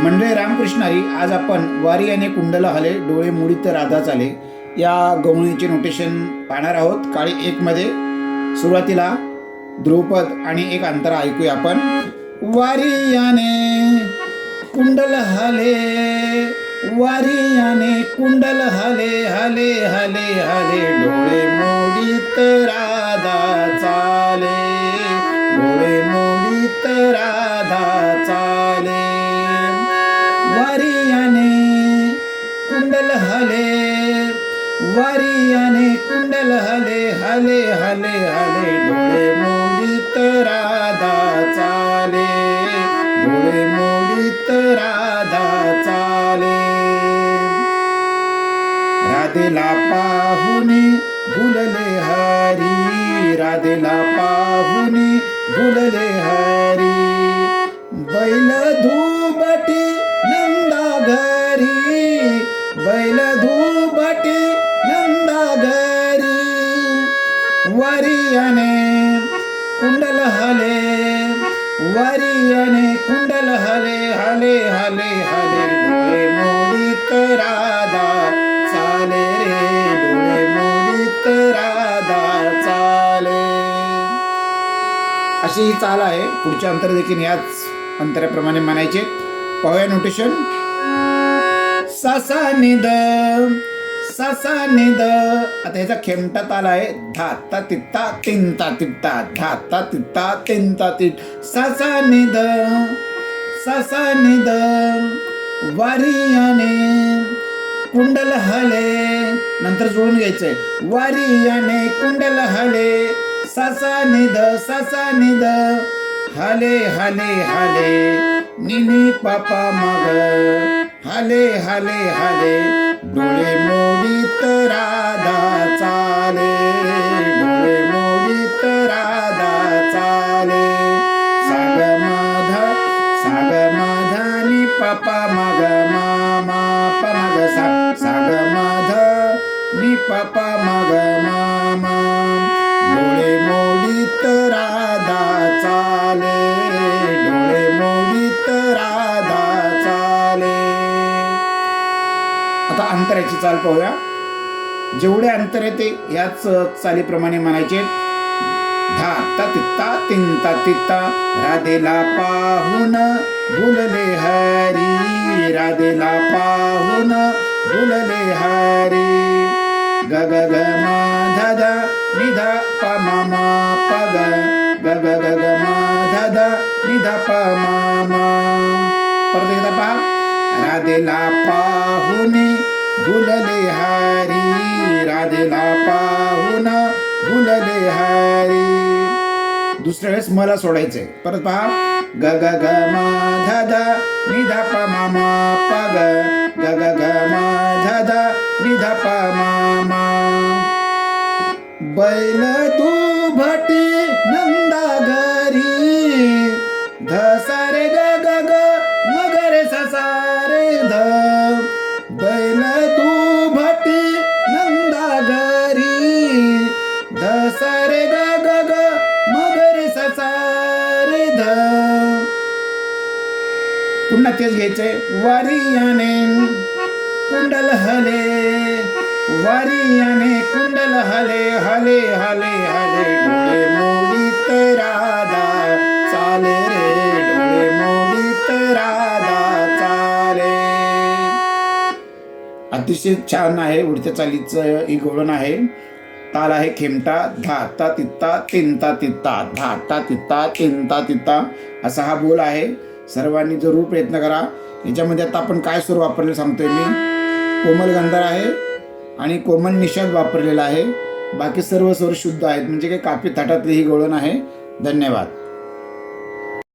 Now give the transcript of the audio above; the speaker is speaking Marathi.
मंडळी रामकृष्णारी, आज आपण वारी आणि कुंडल हले डोळे मुडीत राधा चाले या गवळणीचे नोटेशन पाहणार आहोत. काळी 1 मध्ये सुरुवातीला ध्रुवपद आणि एक अंतरा ऐकूया आपण. वारी याने कुंडल हले, वारी याने कुंडल हले, हले हले हले डोळे मोडीत राधा चाले, डोळे मोडीत राधा चाले. वारी याने कुंडल हले, वारी याने कुंडल हले, हले हले हले डोळे मोडीत राधा चाले, डोळे मोडीत राधा चाले. राधेला पाहुनी भुलले हरी, राधेला पाहुनी भुलले हरी. बैल धुबटी नंदा घरी, बैल धुबटी नंदा घरी. वारी याने कुंडल हले, वारी याने कुंडल हले, हले हले हले डोळे मोडीत राधा चाले रे, डोळे मोडीत राधा चाले. अशी ही चाल आहे. पुढचे अंतर देखील याच अंतराप्रमाणे म्हणायचे. पाहूया नोटेशन. सासा निद, सासा निद. आता ह्याचा खेमटा ताल आहे. धाता तित्ता तिंता तित्ता, धाता तित्ता तिंता तिट. सासा निद, सासा निद. वारी याने कुंडल हले, नंतर जोडून घ्यायचंय. वारी याने कुंडल हले, सासा निद, सासा निद. हले हले हले निनी पापा मग, हले हले हले डोळे मोडीत राधा चाले, डोळे मोडीत राधा चाले. साग मध, साग मधानी पापा मग मामा पमग सा, साग मध नि पापा मग मामा. डोळे मोडीत राधा चाले, डोळे मोडीत राधा चाले. आता अंतराची चाल पाहूया. जेवढे अंतर आहे ते याच चालीप्रमाणे म्हणायचे. धाता तित्ता तिंता तित्ता. राधेला पाहून भुलले हरी, राधेला पाहून भुलले हरी. ग ग ग म ध ध नि ध प म म प ग, ग ग ग ग म ध ध नि ध प म म. परत एकदा पहा. राधेला पाहुनी भुलले हरी, राधेला पाहुन भुलले हरी. दुसऱ्या वेळेस मला सोडायचंय. परत पहा. ग ग ग म ध ध नि ध प म म प ग, ग ग ग म ध ध नि ध प म म. बैल दुभटी नंदा घरी, ध सा रे ग ग ग म ग रे सा सा रे ध. बैल दुभटी नंदा घरी, ध सा रे ग ग ग म ग रे सा सा रे ध. पुन्हा तेच घ्यायचंय. वारी याने कुंडल हले, वारी याने कुंडल हले, हले हले हले डोळे मोडीत राधा चाले रे, डोळे मोडीत राधा चाले. अतिशय छान आहे. उडत्या चालीचं ही गवळण आहे. ताल आहे खेमटा. धाता तित्ता तिंता तित्ता, धाता तित्ता तिंता तित्ता असा हा बोल आहे. सर्वांनी जरूर प्रयत्न करा. याच्यामध्ये आता आपण काय सूर वापरले सांगतोय मी. कोमल गंधार आहे आणि कोमल निषाद वापरलेला आहे. बाकी सर्व स्वर शुद्ध आहेत. म्हणजे काही कापी थाटातली ही गवळण आहे. धन्यवाद.